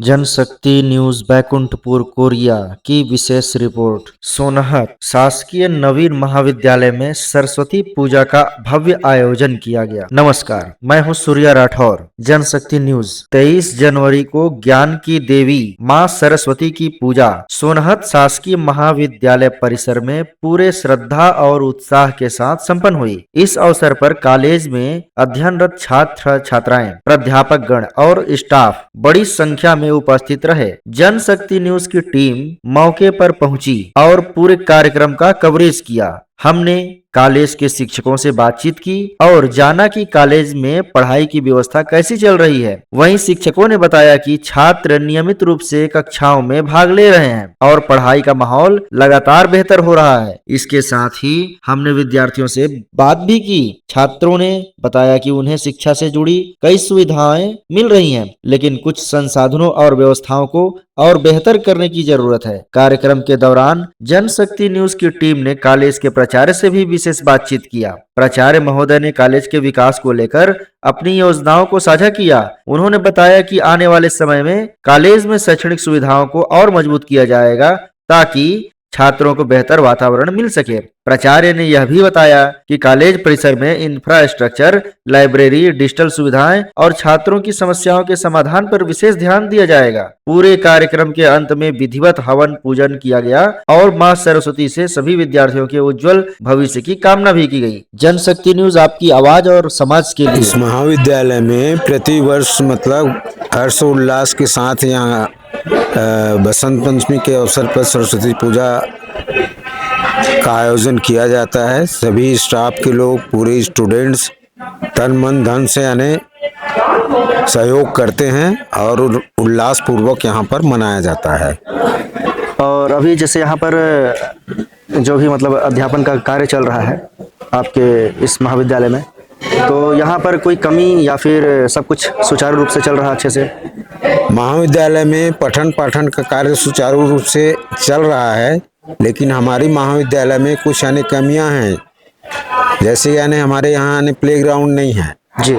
जनशक्ति news Baikunthpur Korea की विशेष report. Sonhat शासकीय नवीन महाविद्यालय में सरस्वती पूजा का भव्य आयोजन किया गया। नमस्कार, मैं हूं सूर्या राठौर। जनशक्ति न्यूज 23 जनवरी को ज्ञान की देवी मां सरस्वती की पूजा सोनहत शासकीय महाविद्यालय परिसर में पूरे श्रद्धा और उत्साह के साथ संपन्न हुई। इस अवसर पर कॉलेज में अध्ययनरत छात्र छात्राएं, प्राध्यापक गण और स्टाफ बड़ी संख्या में उपस्थित रहे। जनशक्ति न्यूज की टीम मौके पर पहुंची और पूरे कार्यक्रम का कवरेज किया। हमने कॉलेज के शिक्षकों से बातचीत की और जाना कि कॉलेज में पढ़ाई की व्यवस्था कैसी चल रही है। वहीं शिक्षकों ने बताया कि छात्र नियमित रूप से कक्षाओं में भाग ले रहे हैं और पढ़ाई का माहौल लगातार बेहतर हो रहा है। इसके साथ ही हमने विद्यार्थियों से बात भी की। छात्रों ने बताया कि उन्हें शिक्षा से जुड़ी कई सुविधाएं मिल रही हैं, लेकिन कुछ संसाधनों और व्यवस्थाओं को और बेहतर करने की जरूरत है। कार्यक्रम के दौरान जनशक्ति न्यूज की टीम ने कॉलेज के प्राचार्य से भी विशेष बातचीत किया। प्राचार्य महोदय ने कॉलेज के विकास को लेकर अपनी योजनाओं को साझा किया। उन्होंने बताया कि आने वाले समय में कॉलेज में शैक्षणिक सुविधाओं को और मजबूत किया जाएगा ताकि छात्रों को बेहतर वातावरण मिल सके। प्राचार्य ने यह भी बताया कि कॉलेज परिसर में इंफ्रास्ट्रक्चर, लाइब्रेरी, डिजिटल सुविधाएं और छात्रों की समस्याओं के समाधान पर विशेष ध्यान दिया जाएगा। पूरे कार्यक्रम के अंत में विधिवत हवन पूजन किया गया और मां सरस्वती से सभी विद्यार्थियों के उज्जवल भविष्य की कामना भी की गई। जनशक्ति न्यूज आपकी आवाज और समाज के लिए। इस महाविद्यालय में प्रतिवर्ष मतलब हर्षोल्लास के साथ यहाँ बसंत पंचमी के अवसर पर सरस्वती पूजा का आयोजन किया जाता है। सभी स्टाफ के लोग, पूरे स्टूडेंट्स तन मन धन से यानी सहयोग करते हैं और उल्लास पूर्वक यहाँ पर मनाया जाता है। और अभी जैसे यहाँ पर जो भी मतलब अध्यापन का कार्य चल रहा है आपके इस महाविद्यालय में, तो यहाँ पर कोई कमी या फिर सब कुछ सुचारू रूप से चल रहा है अच्छे से? महाविद्यालय में पठन पाठन का कार्य सुचारू रूप से चल रहा है, लेकिन हमारी महाविद्यालय में कुछ यानी कमियां हैं। जैसे यानी हमारे यहाँ यानी प्लेग्राउंड नहीं है जी,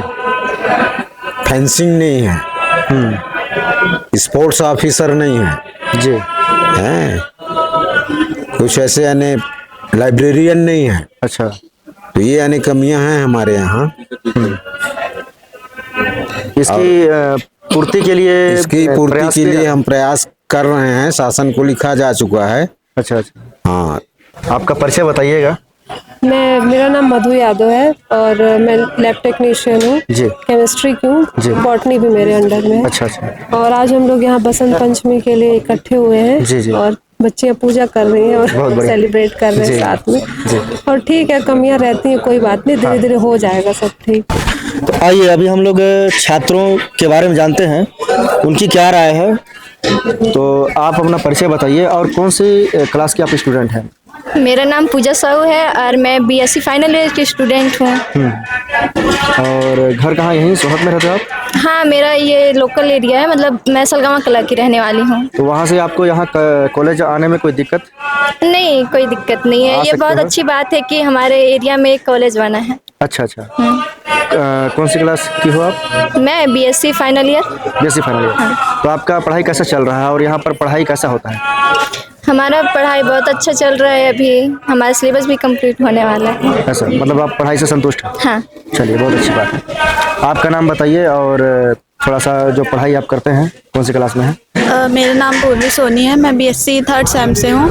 फेंसिंग नहीं है, स्पोर्ट्स ऑफिसर नहीं है जी, हैं, कुछ ऐसे यानी लाइब्रेरियन नहीं है। अच्छा, तो ये यानी कमियां हैं हमारे यहाँ। इसकी पूर्ति के लिए हम प्रयास कर रहे हैं। शासन को लिखा जा चुका है। अच्छा अच्छा, हाँ, आपका परिचय बताइएगा। मेरा नाम मधु यादव है और मैं लैब टेक्नीशियन हूँ जी, केमिस्ट्री की जी, हूँ, बॉटनी भी मेरे अंडर में है। अच्छा अच्छा, और आज हम लोग यहाँ बसंत पंचमी के लिए इकट्ठे हुए हैं जी, जी, और बच्चियाँ पूजा कर रही हैं बहुत और बढ़िया। सेलिब्रेट कर रहे हैं साथ में। जी। और ठीक है, कमियाँ रहती हैं, कोई बात नहीं, धीरे धीरे हो जाएगा सब ठीक। तो आइए अभी हम लोग छात्रों के बारे में जानते हैं, उनकी क्या राय है। तो आप अपना परिचय बताइए और कौन सी क्लास के आप स्टूडेंट हैं? मेरा नाम पूजा साहू है और मैं बीएससी फाइनल ईयर की स्टूडेंट हूँ। और घर कहाँ, यहीं सोहत में रहते हो आप? हाँ, मेरा ये लोकल एरिया है, मतलब मैं सलगावा कला की रहने वाली हूँ। तो वहाँ से आपको यहाँ कॉलेज आने में कोई दिक्कत? नहीं, कोई दिक्कत नहीं आ है। ये सकते बहुत हो? अच्छी बात है कि हमारे एरिया में एक कॉलेज बना है। अच्छा अच्छा, कौन सी क्लास की हो आप? मैं BSc final year. BSc final year. तो आपका पढ़ाई कैसा चल रहा है और यहाँ पर पढ़ाई कैसा होता है? हमारा पढ़ाई बहुत अच्छा चल रहा है। अभी हमारा सिलेबस भी कंप्लीट होने वाला है। ऐसा मतलब आप पढ़ाई से संतुष्ट हैं? हाँ। चलिए, बहुत अच्छी बात है। आपका नाम बताइए और थोड़ा सा जो पढ़ाई आप करते हैं कौन सी क्लास में है? मेरा नाम पूर्वी सोनी है, मैं बीएससी 3rd सेम से हूँ।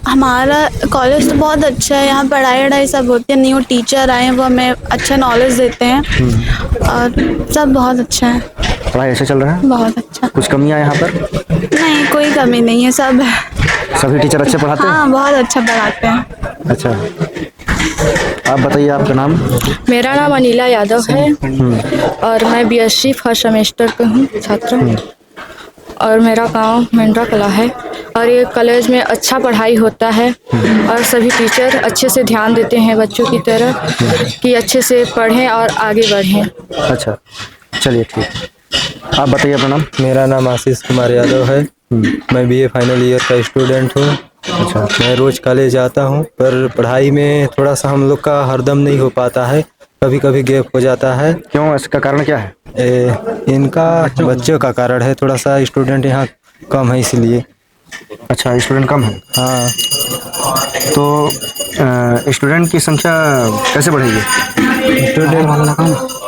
हमारा कॉलेज तो बहुत अच्छा है, यहाँ पढ़ाई सब होती है। न्यू टीचर आए हैं, वो हमें अच्छा नॉलेज देते हैं और सब बहुत अच्छा है। पढ़ाई ऐसा चल रहा है? बहुत अच्छा। कुछ कमियाँ यहाँ पर? नहीं, कोई कमी नहीं है, सब है। सभी टीचर अच्छे पढ़ाते हैं? हाँ, बहुत अच्छा पढ़ाते हैं। अच्छा, आप बताइए आपका नाम? मेरा नाम अनिला यादव है और मैं बीएससी फर्स्ट सेमेस्टर पे हूँ छात्र। और मेरा गांव मेंढरा कला है और ये कॉलेज में अच्छा पढ़ाई होता है और सभी टीचर अच्छे से ध्यान देते हैं बच्चों की तरह कि अच्छे से पढ़ें और आगे बढ़ें। अच्छा, चलिए ठीक। आप बताइए अपना नाम? मेरा नाम आशीष कुमार यादव है, मैं बीए फाइनल ईयर का स्टूडेंट हूँ। अच्छा, मैं रोज़ कॉलेज आता हूँ, पर पढ़ाई में थोड़ा सा हम लोग का हरदम नहीं हो पाता है, कभी कभी गैप हो जाता है। क्यों, इसका कारण क्या है? इनका बच्चों का कारण है, थोड़ा सा स्टूडेंट यहाँ कम है इसलिए। अच्छा, स्टूडेंट कम है, हाँ, तो स्टूडेंट की संख्या कैसे बढ़ेगी?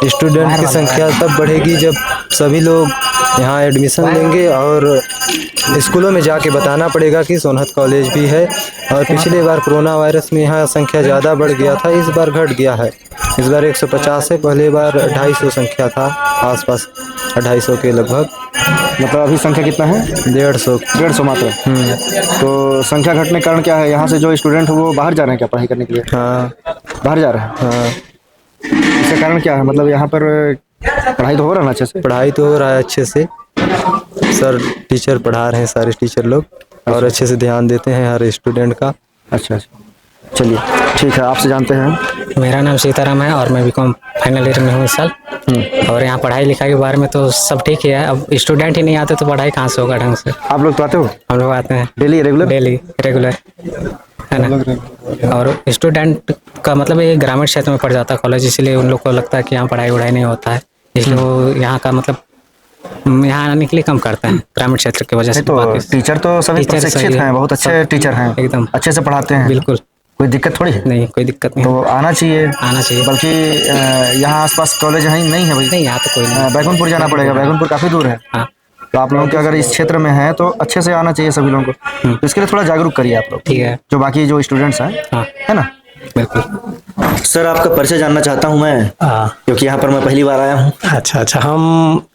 स्टूडेंट की संख्या तब बढ़ेगी जब सभी लोग यहाँ एडमिशन लेंगे और स्कूलों में जाके बताना पड़ेगा कि सोनहत कॉलेज भी है। और पिछले बार कोरोना वायरस में यहाँ संख्या ज़्यादा बढ़ गया था, इस बार घट गया है। इस बार 150 है, पहले बार 250 संख्या था, आसपास 250 के लगभग। मतलब अभी संख्या कितना है? 150 मात्र। तो संख्या घटने के कारण क्या है, यहाँ से जो स्टूडेंट है वो बाहर जा रहे हैं क्या पढ़ाई करने के लिए? हाँ बाहर जा रहे हैं। हाँ, इसका कारण क्या है? मतलब यहाँ पर पढ़ाई तो हो रहा है ना अच्छे से? पढ़ाई तो हो रहा है अच्छे से, सर टीचर पढ़ा रहे हैं, सारे टीचर लोग, और अच्छे से ध्यान देते हैं हर स्टूडेंट का। अच्छा अच्छा, चलिए ठीक है, आपसे जानते हैं। मेरा नाम सीताराम है और मैं बीकॉम फाइनल ईयर में हूँ इस साल। और यहाँ पढ़ाई लिखाई के बारे में तो सब ठीक ही है, अब स्टूडेंट ही नहीं आते तो पढ़ाई कहाँ से होगा ढंग से। आप लोग तो आते हो? हम लोग आते हैं डेली रेगुलर है ना। और स्टूडेंट का मतलब ये ग्रामीण क्षेत्र में पड़ जाता है कॉलेज, इसलिए उन लोग को लगता है कि यहाँ पढ़ाई वढ़ाई नहीं होता है, इसलिए वो यहाँ का मतलब यहाँ आने के लिए कम करते हैं ग्रामीण क्षेत्र की वजह से। तो टीचर तो सभी प्रशिक्षित हैं, बहुत अच्छे टीचर हैं, एकदम अच्छे से पढ़ाते हैं, बिल्कुल, कोई दिक्कत थोड़ी है। नहीं कोई दिक्कत नहीं, तो आना चाहिए। बल्कि यहाँ आसपास कॉलेज है नहीं है भाई? नहीं यहाँ तो कोई नहीं। बैकुंठपुर जाना पड़ेगा, बैकुंठपुर काफ़ी दूर है। हाँ, तो आप लोगों के अगर इस क्षेत्र में है तो अच्छे से आना चाहिए सभी लोगों को। तो इसके लिए थोड़ा जागरूक करिए आप लोग, ठीक है, जो बाकी जो स्टूडेंट्स हैं, हाँ है ना? बिल्कुल। सर, आपका परिचय जानना चाहता हूँ मैं, क्योंकि यहाँ पर मैं पहली बार आया हूँ। अच्छा, हम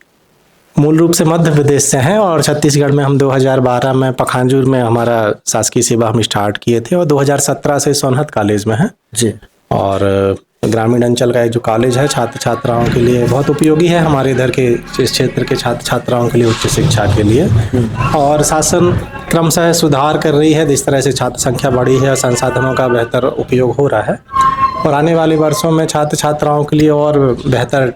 मूल रूप से मध्य प्रदेश से हैं और छत्तीसगढ़ में हम 2012 में पखानजूर में हमारा शासकीय सेवा हम स्टार्ट किए थे और 2017 से सोनहत कॉलेज में हैं जी। और ग्रामीण अंचल का एक जो कॉलेज है छात्र छात्राओं के लिए बहुत उपयोगी है, हमारे इधर के इस क्षेत्र के छात्र छात्राओं के लिए उच्च शिक्षा के लिए। और शासन क्रमशः सुधार कर रही है, जिस तरह से छात्र संख्या बढ़ी है और संसाधनों का बेहतर उपयोग हो रहा है, और आने वाले वर्षों में छात्र छात्राओं के लिए और बेहतर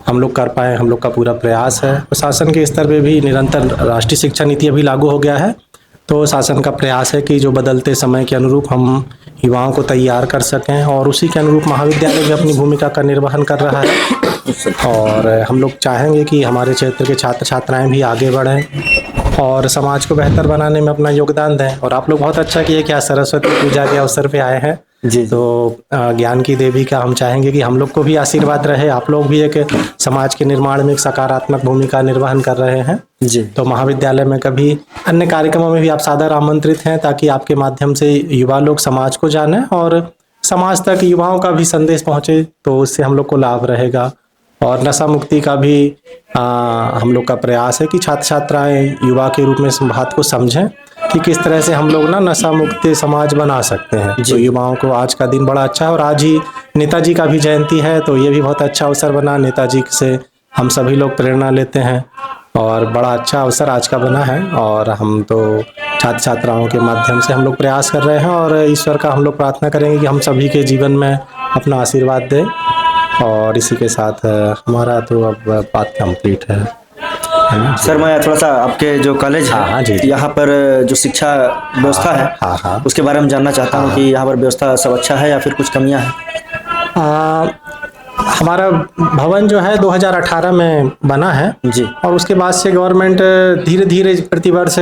हम लोग कर पाएँ, हम लोग का पूरा प्रयास है। और शासन के स्तर पे भी निरंतर राष्ट्रीय शिक्षा नीति अभी लागू हो गया है, तो शासन का प्रयास है कि जो बदलते समय के अनुरूप हम युवाओं को तैयार कर सकें, और उसी के अनुरूप महाविद्यालय भी अपनी भूमिका का निर्वहन कर रहा है। और हम लोग चाहेंगे कि हमारे क्षेत्र के छात्र छात्राएं भी आगे बढ़ें और समाज को बेहतर बनाने में अपना योगदान दें। और आप लोग बहुत अच्छा किए कि आज सरस्वती पूजा के अवसर पे आए हैं जी। तो ज्ञान की देवी का हम चाहेंगे कि हम लोग को भी आशीर्वाद रहे, आप लोग भी एक समाज के निर्माण में एक सकारात्मक भूमिका निर्वहन कर रहे हैं जी। तो महाविद्यालय में कभी अन्य कार्यक्रमों में भी आप सादर आमंत्रित हैं, ताकि आपके माध्यम से युवा लोग समाज को जाने और समाज तक युवाओं का भी संदेश पहुंचे, तो उससे हम लोग को लाभ रहेगा। और नशा मुक्ति का भी हम लोग का प्रयास है कि छात्र छात्राएं युवा के रूप में इस बात को समझें कि किस तरह से हम लोग ना नशा मुक्त समाज बना सकते हैं। तो युवाओं को आज का दिन बड़ा अच्छा है, और आज ही नेताजी का भी जयंती है, तो ये भी बहुत अच्छा अवसर बना। नेताजी से हम सभी लोग प्रेरणा लेते हैं और बड़ा अच्छा अवसर आज का बना है। और हम तो छात्र छात्राओं के माध्यम से हम लोग प्रयास कर रहे हैं, और ईश्वर का हम लोग प्रार्थना करेंगे कि हम सभी के जीवन में अपना आशीर्वाद दें। और इसी के साथ हमारा तो अब बात कंप्लीट है ना? सर, मैं थोड़ा सा आपके जो कॉलेज है, हाँ जी, यहाँ पर जो शिक्षा व्यवस्था है, उसके बारे में जानना चाहता हूँ कि यहाँ पर व्यवस्था सब अच्छा है या फिर कुछ कमियाँ हैं? हमारा भवन जो है 2018 में बना है जी। और उसके बाद से गवर्नमेंट धीरे धीरे प्रतिवर्ष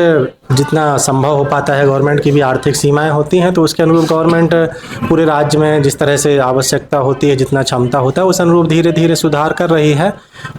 जितना संभव हो पाता है, गवर्नमेंट की भी आर्थिक सीमाएं होती हैं, तो उसके अनुरूप गवर्नमेंट पूरे राज्य में जिस तरह से आवश्यकता होती है, जितना क्षमता होता है, उस अनुरूप धीरे धीरे सुधार कर रही है।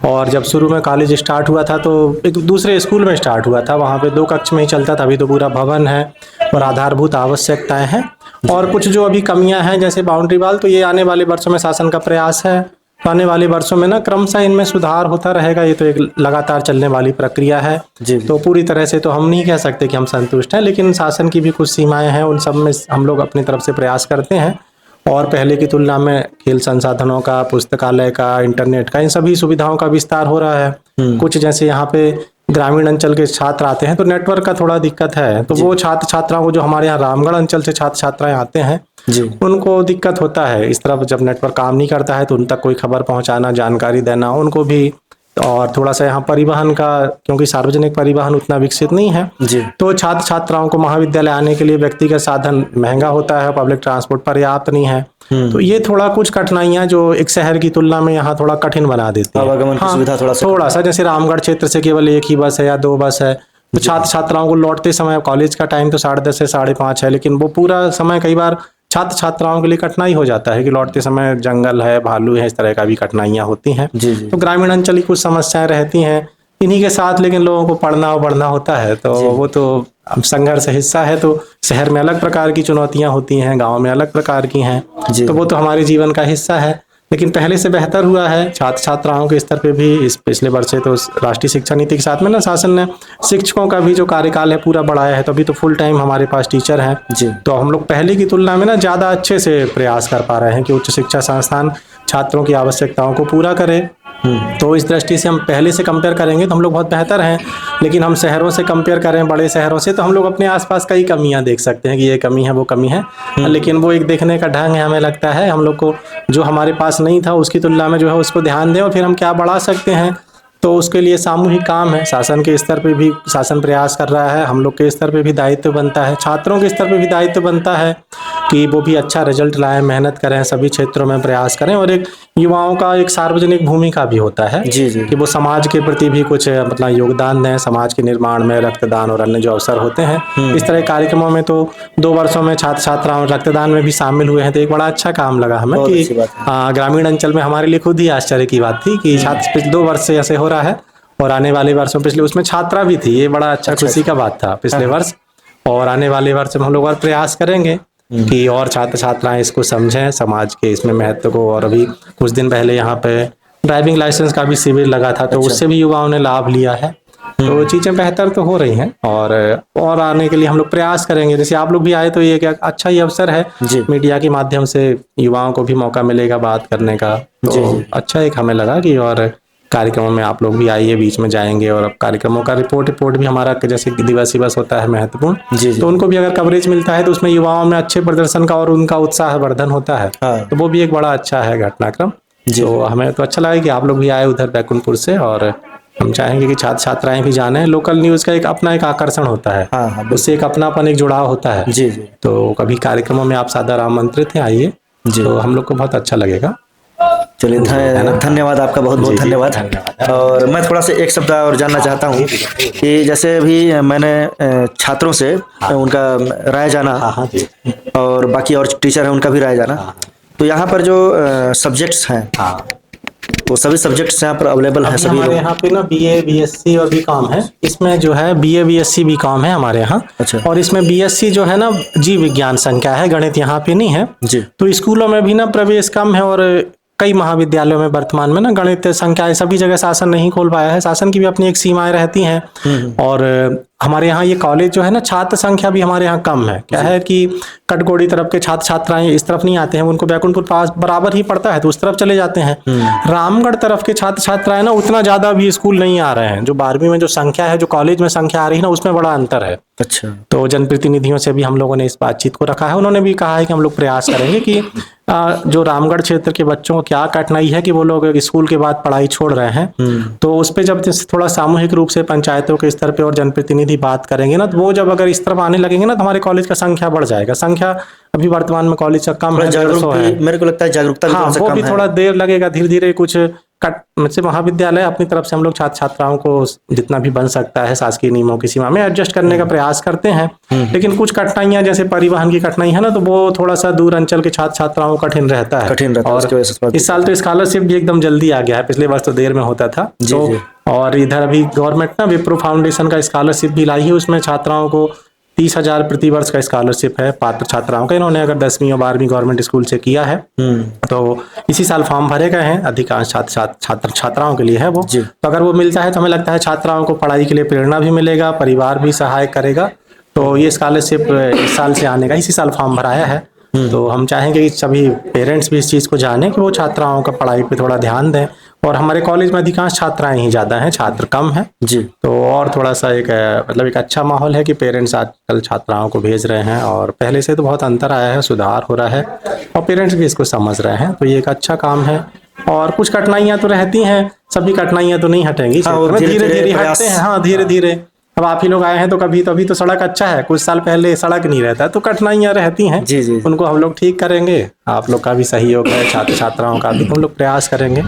और जब शुरू में कॉलेज स्टार्ट हुआ था तो एक दूसरे स्कूल में स्टार्ट हुआ था, वहाँ पे 2 कक्ष में ही चलता था। अभी तो पूरा भवन है और आधारभूत आवश्यकताएं हैं, और कुछ जो अभी कमियां हैं जैसे बाउंड्री वाल, तो ये आने वाले वर्षों में शासन का प्रयास है, तो आने वाले वर्षों में ना क्रमशः इनमें सुधार होता रहेगा। ये तो एक लगातार चलने वाली प्रक्रिया है जी। तो पूरी तरह से तो हम नहीं कह सकते कि हम संतुष्ट हैं, लेकिन शासन की भी कुछ सीमाएं हैं, उन सब में हम लोग अपनी तरफ से प्रयास करते हैं। और पहले की तुलना में खेल संसाधनों का, पुस्तकालय का, इंटरनेट का, इन सभी सुविधाओं का विस्तार हो रहा है। कुछ जैसे यहाँ पे ग्रामीण अंचल के छात्र आते हैं तो नेटवर्क का थोड़ा दिक्कत है, तो वो छात्र छात्राओं को जो हमारे यहाँ रामगढ़ अंचल से छात्र छात्राएं आते हैं जी, उनको दिक्कत होता है। इस तरफ जब नेटवर्क काम नहीं करता है तो उन तक कोई खबर पहुंचाना, जानकारी देना उनको भी, और थोड़ा सा यहाँ परिवहन का, क्योंकि सार्वजनिक परिवहन उतना विकसित नहीं है जी। तो छात्र छात्राओं को महाविद्यालय आने के लिए व्यक्तिगत साधन महंगा होता है, पब्लिक ट्रांसपोर्ट पर्याप्त नहीं है, तो ये थोड़ा कुछ कठिनाइयां जो एक शहर की तुलना में यहाँ थोड़ा कठिन बना देती है। आवागमन की सुविधा थोड़ा सा जैसे रामगढ़ क्षेत्र से केवल एक ही बस है या 2 बस है, तो छात्र छात्राओं को लौटते समय कॉलेज का टाइम तो 10:30 से 5:30 है, लेकिन वो पूरा समय कई बार छात्र छात्राओं के लिए कठिनाई हो जाता है कि लौटते समय जंगल है, भालू है, इस तरह का भी कठिनाइयां होती हैं। तो ग्रामीण अंचल की कुछ समस्याएं रहती हैं इन्हीं के साथ, लेकिन लोगों को पढ़ना और बढ़ना होता है, तो वो तो संघर्ष हिस्सा है। तो शहर में अलग प्रकार की चुनौतियां होती हैं, गांव में अलग प्रकार की हैं, तो वो तो हमारे जीवन का हिस्सा है। लेकिन पहले से बेहतर हुआ है छात्र छात्राओं के स्तर पे भी। इस पिछले वर्ष से तो राष्ट्रीय शिक्षा नीति के साथ में ना शासन ने शिक्षकों का भी जो कार्यकाल है पूरा बढ़ाया है, तो अभी तो फुल टाइम हमारे पास टीचर हैं। तो हम लोग पहले की तुलना में ना ज़्यादा अच्छे से प्रयास कर पा रहे हैं कि उच्च शिक्षा संस्थान छात्रों की आवश्यकताओं को पूरा करे। तो इस दृष्टि से हम पहले से कंपेयर करेंगे तो हम लोग बहुत बेहतर हैं। लेकिन हम शहरों से कंपेयर करें, बड़े शहरों से, तो हम लोग अपने आसपास कई कमियां देख सकते हैं कि ये कमी है, वो कमी है। लेकिन वो एक देखने का ढंग है, हमें लगता है हम लोग को जो हमारे पास नहीं था उसकी तुलना में जो है उसको ध्यान दें और फिर हम क्या बढ़ा सकते हैं। तो उसके लिए सामूहिक काम है, शासन के स्तर पे भी शासन प्रयास कर रहा है, हम लोग के स्तर पे भी दायित्व बनता है, छात्रों के स्तर पे भी दायित्व बनता है कि वो भी अच्छा रिजल्ट लाएं, मेहनत करें, सभी क्षेत्रों में प्रयास करें। और एक युवाओं का एक सार्वजनिक भूमिका भी होता है कि वो समाज के प्रति भी कुछ मतलब योगदान दें, समाज के निर्माण में रक्तदान और अन्य जो अवसर होते हैं इस तरह के कार्यक्रमों में। तो 2 वर्षों में छात्र छात्राओं रक्तदान में भी शामिल हुए हैं, तो एक बड़ा अच्छा काम लगा हमें कि ग्रामीण अंचल में हमारे लिए खुद ही आश्चर्य की बात थी कि छात्र पिछले 2 वर्ष से ऐसे हो रहा है और आने वाले वर्षों पिछले उसमें छात्रा भी थी, ये बड़ा अच्छा खुशी का बात था पिछले वर्ष। और आने वाले वर्ष में हम लोग और प्रयास करेंगे कि और छात्र छात्राएं इसको समझें, समाज के इसमें महत्व को। और अभी कुछ दिन पहले यहाँ पे ड्राइविंग लाइसेंस का भी शिविर लगा था, तो उससे भी युवाओं ने लाभ लिया है। तो चीजें बेहतर तो हो रही हैं और आने के लिए हम लोग प्रयास करेंगे। जैसे आप लोग भी आए तो ये क्या अच्छा ही अवसर है, मीडिया के माध्यम से युवाओं को भी मौका मिलेगा बात करने का। तो अच्छा एक हमें लगा कि और कार्यक्रमों में आप लोग भी आइए, बीच में जाएंगे। और अब कार्यक्रमों का रिपोर्ट भी हमारा जैसे दिवस होता है महत्वपूर्ण, तो उनको भी अगर कवरेज मिलता है तो उसमें युवाओं में अच्छे प्रदर्शन का और उनका उत्साह वर्धन होता है। तो वो भी एक बड़ा अच्छा है घटनाक्रम। तो हमें तो अच्छा लगा कि आप लोग भी आए उधर बैकुंठपुर से, और हम चाहेंगे कि छात्र छात्राएं भी जाने। लोकल न्यूज का एक अपना एक आकर्षण होता है, उससे एक अपनापन, एक जुड़ाव होता है। तो कभी कार्यक्रमों में आप सादर आमंत्रित हैं, आइए, तो हम लोग को बहुत अच्छा लगेगा। चलिए धन्यवाद आपका, बहुत बहुत धन्यवाद। और मैं थोड़ा सा एक शब्द और जानना चाहता हूँ कि जैसे अभी मैंने छात्रों से उनका राय जाना और बाकी और टीचर हैं उनका भी राय जाना, तो यहाँ पर जो सब्जेक्ट्स हैं वो सभी सब्जेक्ट्स यहाँ पर अवेलेबल हैं सभी हमारे यहाँ पे ना BA BSc और BCom है। इसमें जो है BA BSc BCom है हमारे यहाँ। और इसमें BSc जो है ना जीव विज्ञान संख्या है, गणित यहाँ पे नहीं है। तो स्कूलों में भी ना प्रवेश कम है और कई महाविद्यालयों में वर्तमान में ना गणित संख्याएं सभी जगह शासन नहीं खोल पाया है। शासन की भी अपनी एक सीमाएं रहती हैं। और हमारे यहाँ ये कॉलेज जो है ना, छात्र संख्या भी हमारे यहाँ कम है। क्या है कि कटगोड़ी तरफ के छात्र छात्राएं इस तरफ नहीं आते हैं, उनको बैकुंठपुर पास बराबर ही पड़ता है तो उस तरफ चले जाते हैं। रामगढ़ तरफ के छात्र छात्राएं ना उतना ज्यादा भी स्कूल नहीं आ रहे हैं। जो 12वीं में जो संख्या है, जो कॉलेज में संख्या आ रही है ना, उसमें बड़ा अंतर है। अच्छा। तो जनप्रतिनिधियों से भी हम लोगों ने इस बातचीत को रखा है। उन्होंने भी कहा है कि हम लोग प्रयास करेंगे कि जो रामगढ़ क्षेत्र के बच्चों को क्या कठिनाई है कि वो लोग स्कूल के बाद पढ़ाई छोड़ रहे हैं, तो उस पे जब थोड़ा सामूहिक रूप से पंचायतों के स्तर पे और जनप्रतिनिधि बात करेंगे ना, तो वो जब अगर इस तरफ आने लगेंगे ना, तो हमारे कॉलेज का संख्या बढ़ जाएगा। संख्या अभी वर्तमान में कॉलेज का कम है, मेरे को लगता है जागरूकता वो भी थोड़ा देर लगेगा, धीरे धीरे कुछ महाविद्यालय अपनी तरफ से हम लोग छात्र छात्राओं को जितना भी बन सकता है शासकीय नियमों की सीमा में एडजस्ट करने का प्रयास करते हैं। लेकिन कुछ कठिनाइयां जैसे परिवहन की कठिनाई है ना, तो वो थोड़ा सा दूर अंचल के छात्र छात्राओं को कठिन रहता है। और इस साल तो स्कॉलरशिप भी एकदम जल्दी आ गया है, पिछले वर्ष तो देर में होता था। तो और इधर अभी गवर्नमेंट ना विप्रो फाउंडेशन का स्कॉलरशिप भी लाई है, उसमें छात्राओं को 30,000 प्रति वर्ष का स्कॉलरशिप है पात्र छात्राओं का। इन्होंने अगर 10वीं और 12वीं गवर्नमेंट स्कूल से किया है, तो इसी साल फॉर्म भरे गए हैं। अधिकांश छात्र छात्राओं के लिए है वो। तो अगर वो मिलता है तो हमें लगता है छात्राओं को पढ़ाई के लिए प्रेरणा भी मिलेगा, परिवार भी सहायक करेगा। तो ये स्कॉलरशिप इस साल से आने का, इसी साल फॉर्म भराया है। तो हम चाहेंगे कि सभी पेरेंट्स भी इस चीज़ को जानें कि वो छात्राओं का पढ़ाई पे थोड़ा ध्यान दें। और हमारे कॉलेज में अधिकांश छात्राएं ही ज़्यादा हैं, छात्र कम हैं जी। तो और थोड़ा सा एक मतलब एक अच्छा माहौल है कि पेरेंट्स आजकल छात्राओं को भेज रहे हैं और पहले से तो बहुत अंतर आया है, सुधार हो रहा है और पेरेंट्स भी इसको समझ रहे हैं। तो ये एक अच्छा काम है। और कुछ कठिनाइयाँ तो रहती हैं, सभी कठिनाइयाँ तो नहीं हटेंगी, धीरे धीरे हटते हैं। हाँ, धीरे धीरे अब आप ही लोग आए हैं तो कभी तो अभी तो सड़क अच्छा है, कुछ साल पहले सड़क नहीं रहता तो कठिनाइयां रहती हैं। जी, जी। उनको हम लोग ठीक करेंगे, आप लोग का भी सहयोग है, छात्र छात्राओं का भी हम लोग प्रयास करेंगे।